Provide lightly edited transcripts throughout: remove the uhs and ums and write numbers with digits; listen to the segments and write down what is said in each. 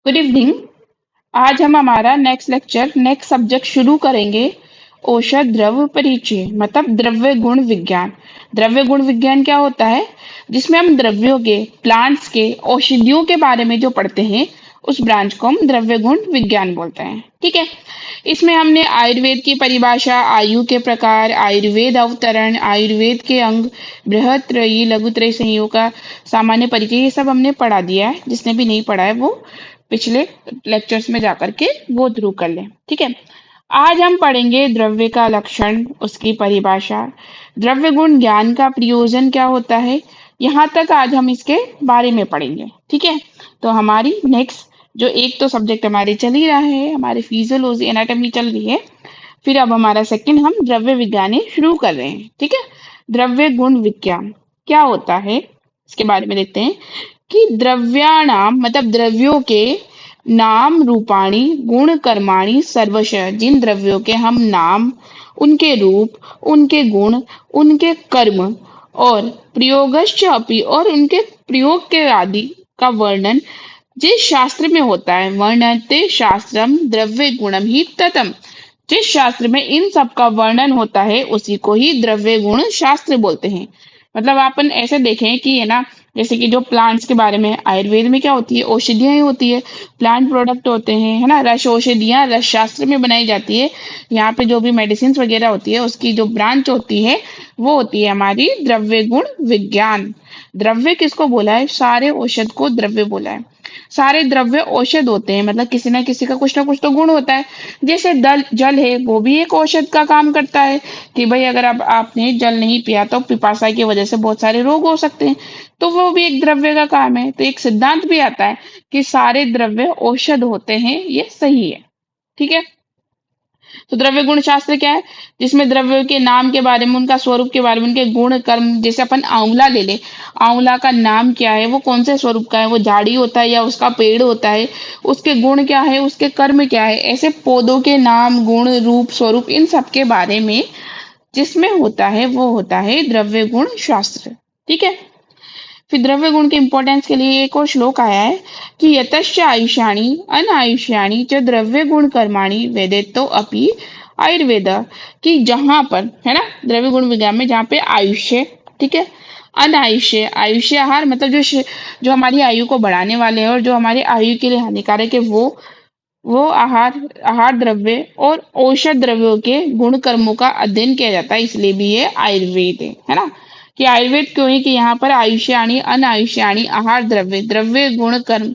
Good evening. आज हम हमारा नेक्स्ट सब्जेक्ट शुरू करेंगे। औषध द्रव्य परिचय मतलब द्रव्य गुण विज्ञान। द्रव्य गुण विज्ञान क्या होता है? जिसमें हम द्रव्यों के, प्लांट्स के, औषधियों के बारे में जो पढ़ते हैं उस ब्रांच को हम द्रव्य गुण विज्ञान बोलते हैं। ठीक है। इसमें हमने आयुर्वेद की परिभाषा, आयु के प्रकार, आयुर्वेद अवतरण, आयुर्वेद के अंग, बृहत्त्रयी, लघुत्रयी संयोग का सामान्य परिचय, ये सब हमने पढ़ा दिया है। जिसने भी नहीं पढ़ा है वो पिछले लेक्चर्स में जाकर के गो थ्रू कर लें। ठीक है। आज हम पढ़ेंगे द्रव्य का लक्षण, उसकी परिभाषा, द्रव्य गुण ज्ञान का प्रयोजन क्या होता है, यहाँ तक आज हम इसके बारे में पढ़ेंगे। ठीक है। तो हमारी नेक्स्ट जो एक तो सब्जेक्ट हमारे चल ही रहा है, हमारी फिजियोलॉजी एनाटॉमी चल रही है, फिर अब हमारा सेकंड हम द्रव्य विज्ञान शुरू कर रहे हैं। ठीक है। द्रव्य गुण विज्ञान क्या होता है इसके बारे में देखते हैं कि द्रव्याणाम मतलब द्रव्यों के नाम रूपाणी गुण कर्माणि सर्वशः, जिन द्रव्यों के हम नाम, उनके रूप, उनके गुण, उनके कर्म और प्रयोगश्च अपि, और उनके प्रयोग के आदि का वर्णन जिस शास्त्र में होता है, वर्णते शास्त्रम द्रव्य गुणम ही ततम, जिस शास्त्र में इन सब का वर्णन होता है उसी को ही द्रव्य गुण शास्त्र बोलते हैं। मतलब अपन ऐसे देखें कि है ना, जैसे कि जो प्लांट्स के बारे में आयुर्वेद में क्या होती है, औषधियां ही होती है, प्लांट प्रोडक्ट होते हैं, है ना, रस औषधियां रस शास्त्र में बनाई जाती है। यहाँ पे जो भी मेडिसिन वगैरह होती है उसकी जो ब्रांच होती है वो होती है हमारी द्रव्य गुण विज्ञान। द्रव्य किसको बोला है? सारे औषध को द्रव्य बोला है। सारे द्रव्य औषध होते हैं, मतलब किसी ना किसी का कुछ ना कुछ तो गुण होता है। जैसे जल है, वो भी एक औषध का काम करता है कि भाई अगर आप आपने जल नहीं पिया तो पिपासा की वजह से बहुत सारे रोग हो सकते हैं, तो वो भी एक द्रव्य का काम है। तो एक सिद्धांत भी आता है कि सारे द्रव्य औषध होते हैं, ये सही है। ठीक है। तो द्रव्य गुण शास्त्र क्या है? जिसमें द्रव्यों के नाम के बारे में, उनका स्वरूप के बारे में, उनके गुण कर्म, जैसे अपन आंवला ले ले, आंवला का नाम क्या है, वो कौन से स्वरूप का है, वो झाड़ी होता है या उसका पेड़ होता है, उसके गुण क्या है, उसके कर्म क्या है, ऐसे पौधों के नाम, गुण, रूप, स्वरूप, इन सब के बारे में जिसमें होता है वो होता है द्रव्य गुण शास्त्र। ठीक है। फिर द्रव्य गुण के इंपॉर्टेंस के लिए एक और श्लोक आया है कि यतश्च आयुष्याणि अनायुष्याणि च द्रव्य गुण कर्माणि वेदेतो अपि आयुर्वेद, कि जहां पर है ना द्रव्य गुण विज्ञान में, जहाँ पे आयुष्य, ठीक है, अनायुष्य, आयुष्य आहार मतलब जो हमारी आयु को बढ़ाने वाले हैं और जो हमारे आयु के लिए हानिकारक है, वो आहार आहार द्रव्य और औषध द्रव्यों के गुण कर्मों का अध्ययन किया जाता है, इसलिए भी ये आयुर्वेद है ना। कि आयुर्वेद क्यों है? कि यहाँ पर आयुष्याणी अनायुष्याणी आहार द्रव्य, द्रव्य गुण कर्म,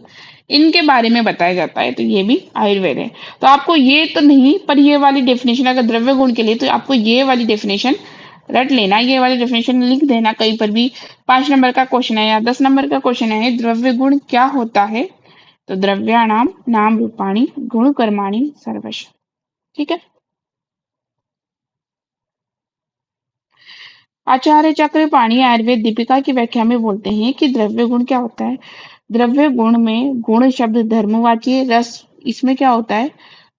इनके बारे में बताया जाता है, तो ये भी आयुर्वेद है। तो आपको ये तो नहीं, पर ये वाली डेफिनेशन अगर द्रव्य गुण के लिए, तो आपको ये वाली डेफिनेशन रट लेना, ये वाली डेफिनेशन लिख देना कहीं पर भी। 5 नंबर का क्वेश्चन है या 10 नंबर का क्वेश्चन है, द्रव्य गुण क्या होता है? तो द्रव्याणाम नाम रूपाणी गुण कर्माणि सर्वश। ठीक है। आचार्य चक्रपाणी आयुर्वेद दीपिका की व्याख्या में बोलते हैं कि द्रव्य गुण क्या होता है। द्रव्य गुण में गुण शब्द धर्मवाची, रस इसमें क्या होता है,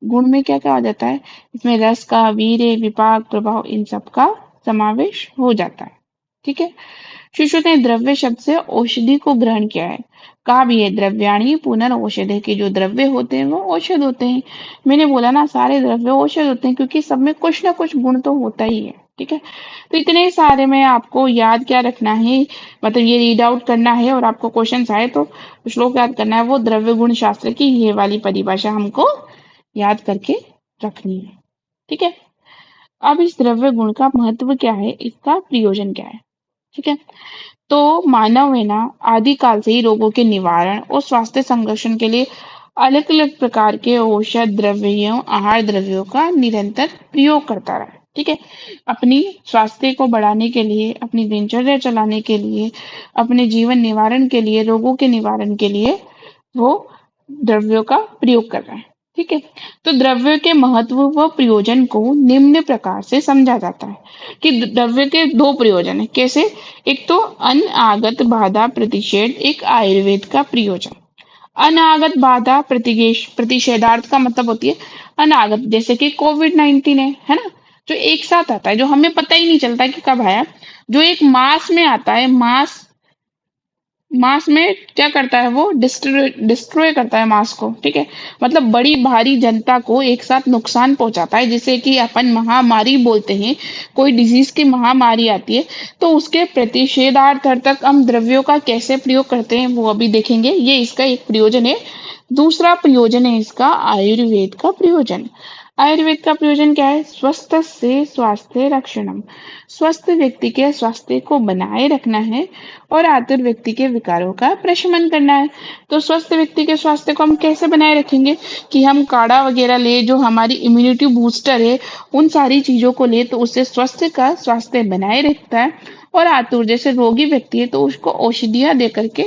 गुण में क्या क्या आ जाता है, इसमें रस का, वीर्य, विपाक, प्रभाव, इन सब का समावेश हो जाता है। ठीक है। शिशु ने द्रव्य शब्द से औषधि को ग्रहण किया है। कहा भी है द्रव्याणी पुनर्औषधि, के जो द्रव्य होते हैं वो औषध होते हैं। मैंने बोला ना सारे द्रव्य औषध होते हैं, क्योंकि सब में कुछ ना कुछ गुण तो होता ही है। ठीक है। तो इतने सारे में आपको याद क्या रखना है, मतलब ये रीड आउट करना है और आपको क्वेश्चन आए तो श्लोक याद करना है, वो द्रव्य गुण शास्त्र की ये वाली परिभाषा हमको याद करके रखनी है। ठीक है। अब इस द्रव्य गुण का महत्व क्या है, इसका प्रयोजन क्या है? ठीक है। तो मानव है ना, आदिकाल से ही रोगों के निवारण और स्वास्थ्य संरक्षण के लिए अलग अलग प्रकार के औषध द्रव्यों, आहार द्रव्यों का निरंतर प्रयोग करता रहा है। ठीक है। अपनी स्वास्थ्य को बढ़ाने के लिए, अपनी दिनचर्या चलाने के लिए, अपने जीवन निवारण के लिए, रोगों के निवारण के लिए वो द्रव्यों का प्रयोग कर रहा है। ठीक है। तो द्रव्य के महत्व व प्रयोजन को निम्न प्रकार से समझा जाता है कि द्रव्य के दो प्रयोजन है। कैसे? एक तो अनागत बाधा प्रतिषेध, एक आयुर्वेद का प्रयोजन। अनागत बाधा प्रतिषेधार्थ का मतलब होती है अनागत, जैसे कि कोविड-19 है ना, जो एक साथ आता है, जो हमें पता ही नहीं चलता कि कब आया, जो एक मास में आता है, मास मांस में क्या करता है, वो डिस्ट्रॉय करता है मांस को, ठीक है। मतलब बड़ी भारी जनता को एक साथ नुकसान पहुंचाता है, जिसे कि अपन महामारी बोलते हैं। कोई डिजीज की महामारी आती है तो उसके प्रतिषेधार्थ तक हम द्रव्यों का कैसे प्रयोग करते हैं वो अभी देखेंगे। ये इसका एक प्रयोजन है। दूसरा प्रयोजन है इसका आयुर्वेद का प्रयोजन। आयुर्वेद का प्रयोजन क्या है? स्वस्थ से स्वास्थ्य रक्षणम। स्वस्थ व्यक्ति के स्वास्थ्य को बनाए रखना है और आतुर व्यक्ति के विकारों का प्रशमन करना है। तो स्वस्थ व्यक्ति के स्वास्थ्य को हम कैसे बनाए रखेंगे? कि हम काढ़ा वगैरह ले, जो हमारी इम्यूनिटी बूस्टर है, उन सारी चीजों को ले तो उससे स्वस्थ का स्वास्थ्य बनाए रहता है। और आतुर जैसे रोगी व्यक्ति है तो उसको औषधियां दे करके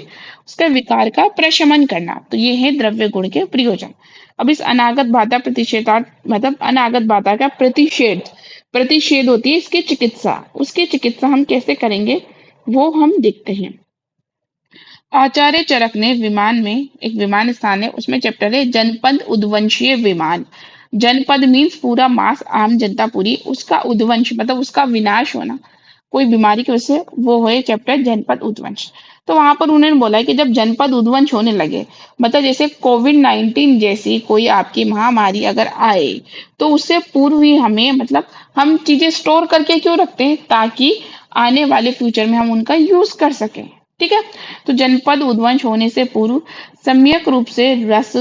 उसके विकार का प्रशमन करना। तो ये है द्रव्य गुण के प्रयोजन। अब इस अनागत बाधा प्रतिषेधार्थ मतलब अनागत बाधा का प्रतिषेध, प्रतिषेध होती है इसकी चिकित्सा। उसकी चिकित्सा हम कैसे करेंगे वो हम देखते हैं। आचार्य चरक ने विमान में, एक विमान स्थान है उसमें चैप्टर है जनपद उद्वंशीय विमान। जनपद मीन्स पूरा मास, आम जनता पूरी, उसका उद्वंश मतलब उसका विनाश होना, कोई बीमारी की वजह से, वो है चैप्टर जनपद उद्वंश। तो वहां पर उन्होंने बोला है कि जब जनपद उद्वंश होने लगे, मतलब जैसे कोविड-19 जैसी कोई आपकी महामारी अगर आए, तो उससे पूर्व ही हमें मतलब हम चीजें स्टोर करके क्यों रखते हैं? ताकि आने वाले फ्यूचर में हम उनका यूज कर सकें, ठीक है। तो जनपद उद्वंश होने से पूर्व सम्यक रूप से रस,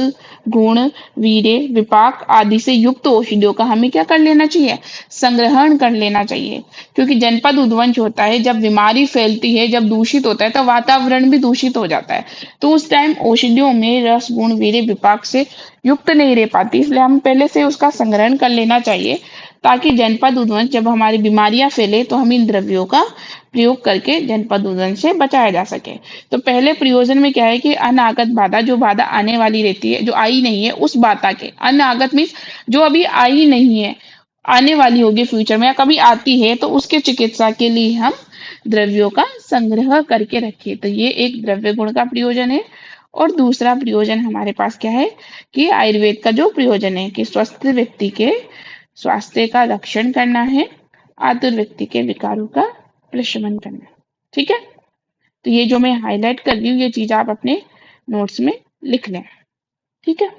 गुण, वीर्य, विपाक आदि से युक्त औषधियों का हमें क्या कर लेना चाहिए? संग्रहण कर लेना चाहिए। क्योंकि जनपद उद्वंश होता है जब बीमारी फैलती है, जब दूषित होता है तो वातावरण भी दूषित हो जाता है। तो उस टाइम औषधियों में रस, गुण, वीर्य, विपाक से युक्त नहीं रह पाती, इसलिए हम पहले से उसका संग्रहण कर लेना चाहिए, ताकि जनपद उद्वंश जब हमारी बीमारियां फैले तो हम इन द्रव्यों का प्रयोग करके जनपद उद्वंश से बचाया जा सके। तो पहले प्रयोजन में क्या है कि अनागत बाधा, जो बाधा आने वाली रहती है, जो आई नहीं है, उस बाधा के, अनागत मीन्स जो अभी आई नहीं है, आने वाली होगी फ्यूचर में या कभी आती है, तो उसके चिकित्सा के लिए हम द्रव्यों का संग्रह करके रखें। तो ये एक द्रव्य गुण का प्रयोजन है। और दूसरा प्रयोजन हमारे पास क्या है कि आयुर्वेद का जो प्रयोजन है कि स्वस्थ व्यक्ति के स्वास्थ्य का रक्षण करना है, आतुर व्यक्ति के विकारों का प्रशमन करना है, ठीक है। तो ये जो मैं हाईलाइट कर रही हूँ ये चीज आप अपने नोट्स में लिख लें, ठीक है।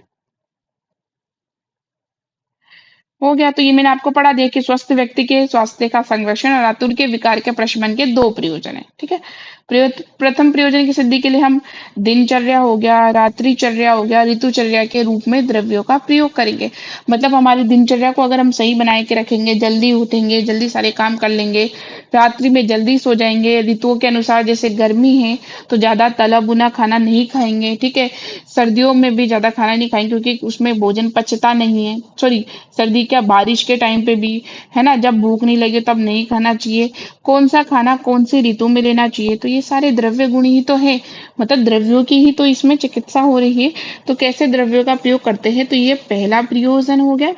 हो गया। तो ये मैंने आपको पढ़ा दिया कि स्वस्थ व्यक्ति के स्वास्थ्य का संरक्षण और आतुर के विकार के प्रशमन के दो प्रयोजन है, ठीक है। प्रथम प्रयोजन की सिद्धि के लिए हम दिनचर्या हो गया, रात्रिचर्या हो गया, ऋतुचर्या के रूप में द्रव्यों का प्रयोग करेंगे। मतलब हमारी दिनचर्या को अगर हम सही बनाए के रखेंगे, जल्दी उठेंगे, जल्दी सारे काम कर लेंगे, रात्रि में जल्दी सो जाएंगे, ऋतुओं के अनुसार जैसे गर्मी है तो ज्यादा तला भुना खाना नहीं खाएंगे, ठीक है। सर्दियों में भी ज्यादा खाना नहीं खाएंगे क्योंकि उसमें भोजन पचता नहीं है, सॉरी सर्दी क्या, बारिश के टाइम पे भी, है ना, जब भूख नहीं लगे तब नहीं खाना चाहिए। कौन सा खाना कौन सी ऋतु में लेना चाहिए, तो ये सारे द्रव्य गुण ही तो है। मतलब द्रव्यों की ही तो इसमें चिकित्सा हो रही है। तो कैसे द्रव्यों का प्रयोग करते हैं, तो ये पहला प्रयोजन हो गया।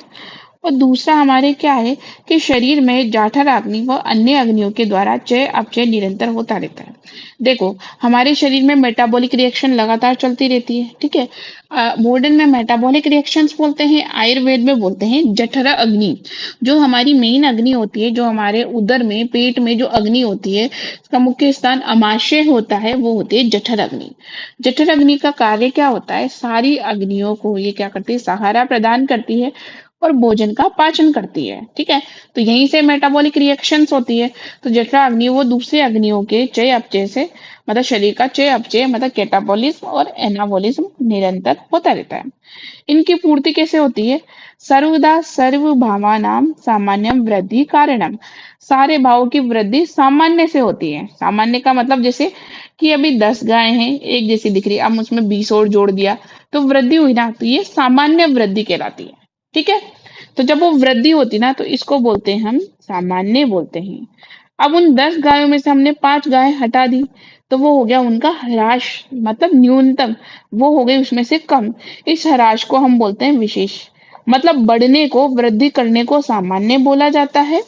और दूसरा हमारे क्या है कि शरीर में जठर अग्नि व अन्य अग्नियों के द्वारा चय अपचय निरंतर होता रहता है। देखो हमारे शरीर में मेटाबॉलिक रिएक्शन लगातार चलती रहती है, ठीक है। मॉडर्न में मेटाबॉलिक रिएक्शंस बोलते हैं, आयुर्वेद में बोलते हैं जठर अग्नि। जो हमारी मेन अग्नि होती है, जो हमारे उदर में, पेट में जो अग्नि होती है, इसका मुख्य स्थान अमाशय होता है, वो होती है जठर अग्नि। जठर अग्नि का कार्य क्या होता है? सारी अग्नियों को ये क्या करती है? सहारा प्रदान करती है और भोजन का पाचन करती है, ठीक है। तो यहीं से मेटाबॉलिक रिएक्शंस होती है। तो जठर अग्नि वो दूसरे अग्नियों के चय अपचय से, मतलब शरीर का चय अपचय मतलब कैटाबॉलिज्म और एनाबॉलिज्म निरंतर होता रहता है। इनकी पूर्ति कैसे होती है? सर्वदा सर्व भावानाम सामान्यम वृद्धि कारणम। सारे भावों की वृद्धि सामान्य से होती है। सामान्य का मतलब जैसे कि अभी 10 गाय हैं, एक जैसी दिख रही है, अब उसमें 20 और जोड़ दिया तो वृद्धि हुई ना, तो ये सामान्य वृद्धि कहलाती है, ठीक है। तो जब वो वृद्धि होती ना तो इसको बोलते हैं हम सामान्य बोलते हैं। अब उन 10 गायों में से हमने 5 गाय हटा दी तो वो हो गया उनका ह्रास, मतलब न्यूनतम, वो हो गई उसमें से कम। इस ह्रास को हम बोलते हैं विशेष। मतलब बढ़ने को, वृद्धि करने को सामान्य बोला जाता है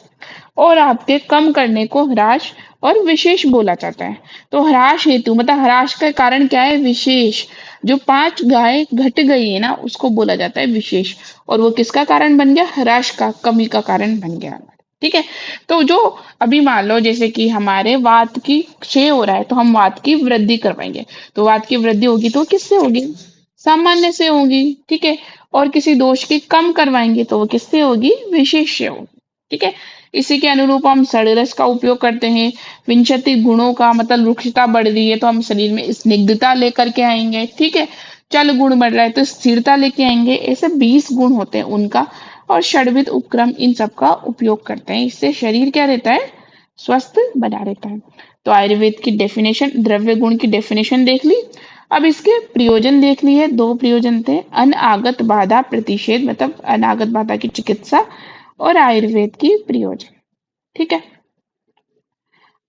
और आपके कम करने को ह्रास और विशेष बोला जाता है। तो ह्रास हेतु मतलब ह्रास का कारण क्या है? विशेष। जो 5 गाय घट गई है ना उसको बोला जाता है विशेष। और वो किसका कारण बन गया? ह्रास का, कमी का कारण बन गया। ठीक है। तो जो अभी मान लो जैसे कि हमारे वात की क्षय हो रहा है तो हम वात की वृद्धि करवाएंगे, तो वात की वृद्धि होगी तो वो किससे होगी, सामान्य से होगी। ठीक है। और किसी दोष की कम करवाएंगे तो वो किससे होगी, विशेष से होगी। ठीक है। इसी के अनुरूप हम षड्रस का उपयोग करते हैं। विंशति गुणों का मतलब रुक्षता बढ़ रही है तो हम शरीर में स्निग्धता लेकर के आएंगे। ठीक है। चल गुण बढ़ रहा है तो स्थिरता लेके आएंगे। ऐसे 20 गुण होते हैं उनका, और षड्विध उपक्रम इन सब का उपयोग करते हैं। इससे शरीर क्या रहता है, स्वस्थ बना रहता है। तो आयुर्वेद की डेफिनेशन, द्रव्य गुण की डेफिनेशन देख ली। अब इसके प्रयोजन देख लिए। दो प्रयोजन थे, अनागत बाधा प्रतिषेध मतलब अनागत बाधा की चिकित्सा, और आयुर्वेद की प्रयोजन। ठीक है।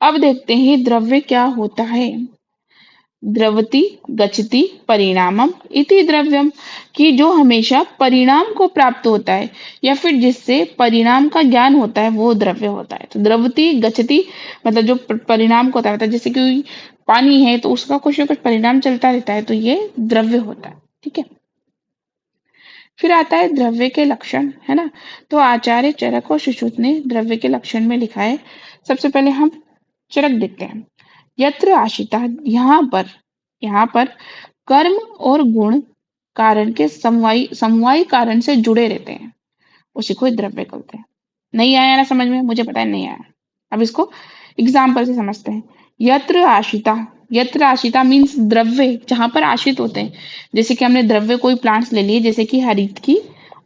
अब देखते हैं द्रव्य क्या होता है। द्रवति गच्छति परिणामम इति द्रव्यम, कि जो हमेशा परिणाम को प्राप्त होता है या फिर जिससे परिणाम का ज्ञान होता है वो द्रव्य होता है। तो द्रवति गच्छति मतलब जो परिणाम को होता है, मतलब जैसे कि पानी है तो उसका कुछ ना कुछ परिणाम चलता रहता है, तो ये द्रव्य होता है। ठीक है। फिर आता है द्रव्य के लक्षण, है ना। तो आचार्य चरक और सुश्रुत ने द्रव्य के लक्षण में लिखा है। सबसे पहले हम चरक देखते हैं। यत्र आशिता, यहाँ पर कर्म और गुण कारण के समवायी समवायी कारण से जुड़े रहते हैं, उसी को ही द्रव्य कहते हैं। नहीं आया ना समझ में, मुझे पता है नहीं आया। अब इसको एग्जाम्पल से समझते हैं। यत्र आशिता, यत्र आशिता मीन्स द्रव्य जहां पर आश्रित होते हैं। जैसे कि हमने द्रव्य कोई प्लांट्स ले लिए, जैसे कि हरित की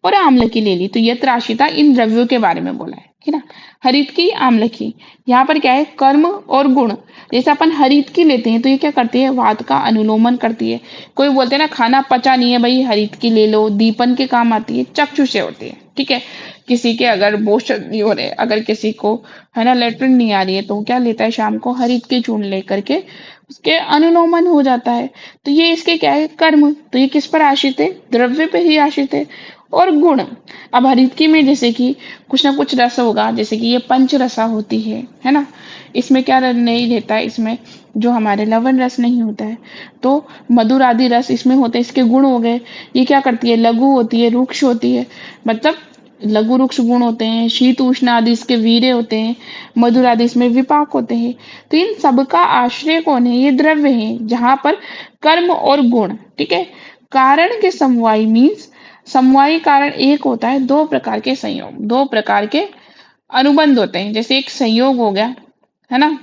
और आम्ल की ले ली, तो यत्र आशिता इन द्रव्यों के बारे में बोला है ना। हरित की, आम्ल की। यहाँ पर क्या है, कर्म और गुण। जैसे अपन हरित की लेते हैं तो ये क्या करती है, वात का अनुलोमन करती है। कोई बोलते हैं ना खाना पचा नहीं है भाई, हरित की ले लो, दीपन के काम आती है, चक्षु से होती है। ठीक है। किसी के अगर मोशन नहीं हो रहे, अगर किसी को है ना लेटरिन नहीं आ रही है, तो वो क्या लेता है, शाम को हरित के चूर्ण लेकर के उसके अनुलोमन हो जाता है। तो ये इसके क्या है, कर्म। तो ये किस पर आश्रित है, द्रव्य पे ही आश्रित है। और गुण, अब हरितकी में जैसे कि कुछ ना कुछ रस होगा, जैसे कि ये पंच रसा होती है ना। इसमें क्या नहीं रहता है, इसमें जो हमारे लवण रस नहीं होता है, तो मधुर आदि रस इसमें होते हैं, इसके गुण हो गए। ये क्या करती है, लघु होती है, रुक्ष होती है, मतलब लघु रुक्ष गुण होते हैं। शीत उष्ण आदि इसके वीर्य होते हैं, मधुर आदि इसमें विपाक होते हैं। तो इन सबका आश्रय कौन है, ये द्रव्य है, जहां पर कर्म और गुण। ठीक है। कारण के समवायी मीन्स समवायी कारण एक होता है, दो प्रकार के संयोग, दो प्रकार के अनुबंध होते हैं। जैसे एक संयोग हो गया, है ना।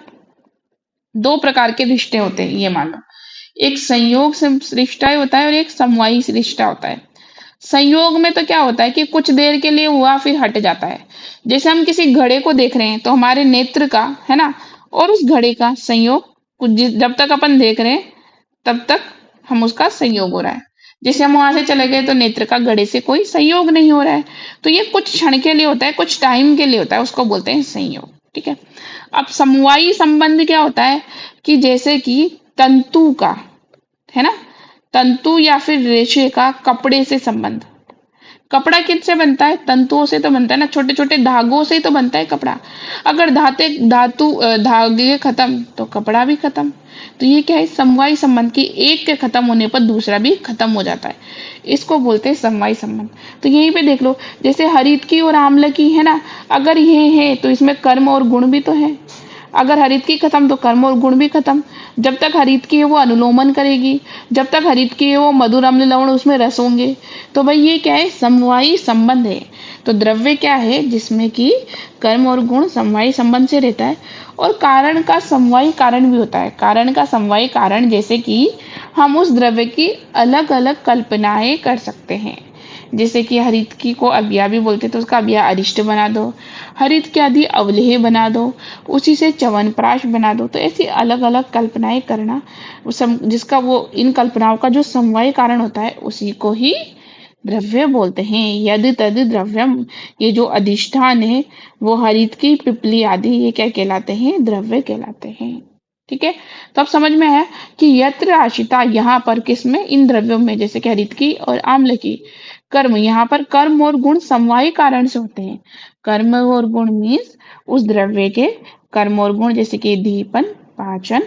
दो प्रकार के रिश्ते होते हैं, ये मान लो एक संयोग से रिश्ता होता है और एक समवायी रिश्ता होता है। संयोग में तो क्या होता है कि कुछ देर के लिए हुआ फिर हट जाता है। जैसे हम किसी घड़े को देख रहे हैं तो हमारे नेत्र का, है ना, और उस घड़े का संयोग कुछ जब तक अपन देख रहे हैं तब तक हम उसका संयोग हो रहा है। जैसे हम वहां से चले गए तो नेत्र का घड़े से कोई संयोग नहीं हो रहा है। तो ये कुछ क्षण के लिए होता है, कुछ टाइम के लिए होता है, उसको बोलते हैं संयोग। ठीक है। अब समवायी संबंध क्या होता है, कि जैसे कि तंतु का, है ना, तंतु या फिर रेशे का कपड़े से संबंध। कपड़ा किससे बनता है, तंतुओं से तो बनता है ना, छोटे छोटे धागों से ही तो बनता है कपड़ा। अगर धागे खत्म तो कपड़ा भी खत्म। तो ये क्या है, समवायी संबंध की एक के खत्म होने पर दूसरा भी खत्म हो जाता है, इसको बोलते हैं समवायी संबंध। तो यहीं पे देख लो, जैसे हरित की और आम्ल की, है ना, अगर ये है तो इसमें कर्म और गुण भी तो है। अगर हरित की खत्म तो कर्म और गुण भी खत्म। जब तक हरित की है वो अनुलोमन करेगी, जब तक हरित की है वो मधुर अम्ल लवण उसमें रस होंगे। तो भाई ये क्या है, समवायी संबंध है। तो द्रव्य क्या है, जिसमें कि कर्म और गुण समवायी संबंध से रहता है। और कारण का समवायी कारण भी होता है। कारण का समवायी कारण, जैसे कि हम उस द्रव्य की अलग अलग कल्पनाएं कर सकते हैं। जैसे कि हरित की को अव्या भी बोलते तो उसका अव्या अरिष्ट बना दो, हरित के आदि अवलेह बना दो, उसी से च्यवनप्राश बना दो। तो ऐसी अलग अलग कल्पनाएं करना, जिसका वो इन कल्पनाओं का जो समवाय कारण होता है उसी को ही द्रव्य बोलते हैं। यदि तद द्रव्यम, ये जो अधिष्ठान है वो हरित की, पिपली आदि, ये क्या कहलाते हैं, द्रव्य कहलाते हैं। ठीक है। तो अब समझ में आया कि यत्र आशिता, यहाँ पर किसमें, इन द्रव्यों में, जैसे कि हरित की और आम्ल की। कर्म, यहाँ पर कर्म और गुण समवायी कारण से होते हैं। कर्म और गुण मीन्स उस द्रव्य के कर्म और गुण, जैसे कि दीपन, पाचन,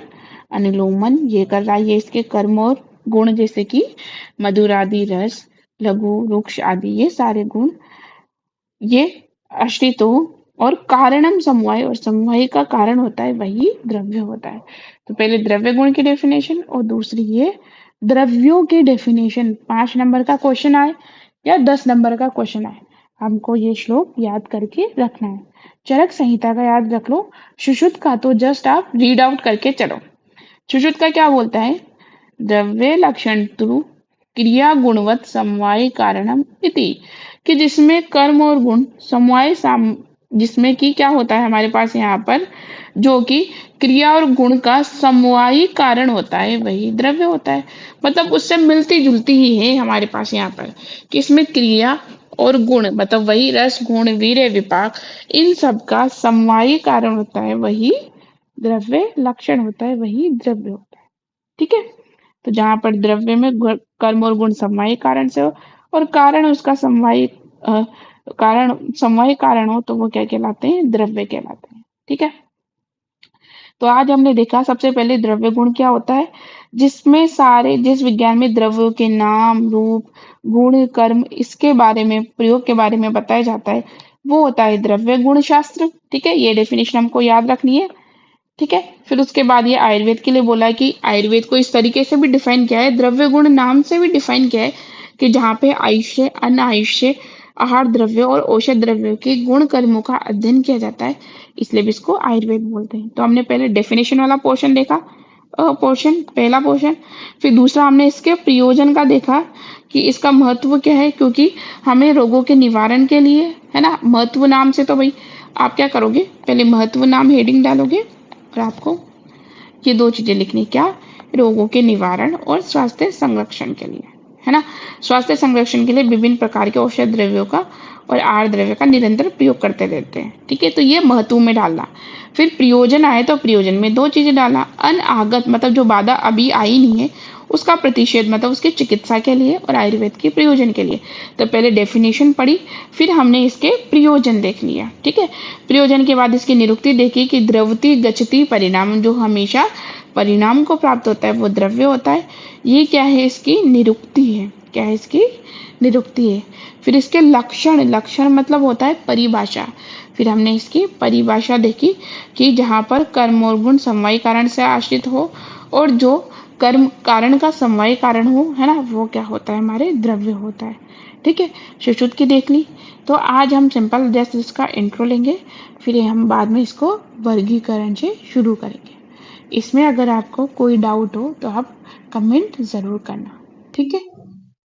अनुलोमन, ये कर रहा है, ये इसके कर्म और गुण, जैसे कि मधुर आदि रस, लघु रुक्ष आदि, ये सारे गुण ये आश्रित हो और कारणम समवाय, और समवाय का कारण होता है वही द्रव्य होता है। तो पहले द्रव्य गुण की डेफिनेशन और दूसरी ये द्रव्यों की डेफिनेशन। 5 नंबर का क्वेश्चन आए या 10 नंबर का क्वेश्चन आए, हमको ये श्लोक याद करके रखना है। चरक संहिता का याद रख लो, सुश्रुत का तो जस्ट आप रीड आउट करके चलो। सुश्रुत का क्या बोलता है? द्रव्य लक्षण तु क्रिया गुणवत् समवाय कारणम इति, कि जिसमें कर्म और गुण समवाय जिसमें कि क्या होता है हमारे पास यहाँ पर, जो कि क्रिया और गुण का समवायी कारण होता है वही द्रव्य होता है। मतलब उससे मिलती जुलती ही है हमारे पास यहाँ पर, कि इसमें क्रिया और गुण मतलब वही रस गुण वीर्य विपाक, इन सब का समवायी कारण होता है वही द्रव्य लक्षण होता है, वही द्रव्य होता है। ठीक है। तो जहां पर द्रव्य में कर्म और गुण समवायी कारण से हो और कारण उसका समवायी कारण समवायी कारण हो, तो वो क्या कहलाते हैं? द्रव्य कहलाते हैं। ठीक है। तो आज हमने देखा सबसे पहले द्रव्य गुण क्या होता है, जिसमें सारे जिस विज्ञान में द्रव्यों के नाम रूप गुण कर्म इसके बारे में प्रयोग के बारे में बताया जाता है वो होता है द्रव्य गुण शास्त्र। ठीक है, ये डेफिनेशन हमको याद रखनी है। ठीक है। फिर उसके बाद ये आयुर्वेद के लिए बोला है कि आयुर्वेद को इस तरीके से भी डिफाइन किया है, द्रव्य गुण नाम से भी डिफाइन किया है, कि जहाँ पे आयुष्य अन्न आयुष्य आहार द्रव्य और औषध द्रव्यों के गुण कर्मों का अध्ययन किया जाता है, इसलिए भी इसको आयुर्वेद बोलते हैं। तो हमने पहले डेफिनेशन वाला पोर्शन देखा, पहला पोर्शन। फिर दूसरा हमने इसके प्रयोजन का देखा कि इसका महत्व क्या है, क्योंकि हमें रोगों के निवारण के लिए, है ना, महत्व नाम से तो भाई आप क्या करोगे, पहले महत्व नाम हेडिंग डालोगे और आपको ये 2 चीजें लिखनी, क्या? रोगों के निवारण और स्वास्थ्य संरक्षण के लिए, है ना। स्वास्थ्य संरक्षण के लिए विभिन्न प्रकार के औषध द्रव्यों का और आहार द्रव्य का निरंतर प्रयोग करते रहते हैं। ठीक है, तो ये महत्व में डालना। फिर प्रयोजन आए तो प्रयोजन में 2 चीजें डालना, अनागत मतलब जो बाधा अभी आई नहीं है उसका प्रतिषेध मतलब उसकी चिकित्सा के लिए, और आयुर्वेद के प्रयोजन के लिए। तो पहले डेफिनेशन पढ़ी, फिर हमने इसके प्रयोजन देख लिया। ठीक है, प्रयोजन के बाद इसकी निरुक्ति देखी कि द्रवती गच्छति परिणाम, जो हमेशा परिणाम को प्राप्त होता है वो द्रव्य होता है। ये क्या है? इसकी निरुक्ति है। क्या है? इसकी निरुक्ति है। फिर इसके लक्षण, लक्षण मतलब होता है परिभाषा। फिर हमने इसकी परिभाषा देखी कि जहाँ पर कर्म और गुण समवायी कारण से आश्रित हो और जो कर्म कारण का समवायी कारण हो, है ना, वो क्या होता है? हमारे द्रव्य होता है। ठीक है, सुश्रुत की देख ली। तो आज हम सिंपल जस्ट इसका इंट्रो लेंगे, फिर हम बाद में इसको वर्गीकरण से शुरू करेंगे। इसमें अगर आपको कोई डाउट हो तो आप कमेंट जरूर करना। ठीक है।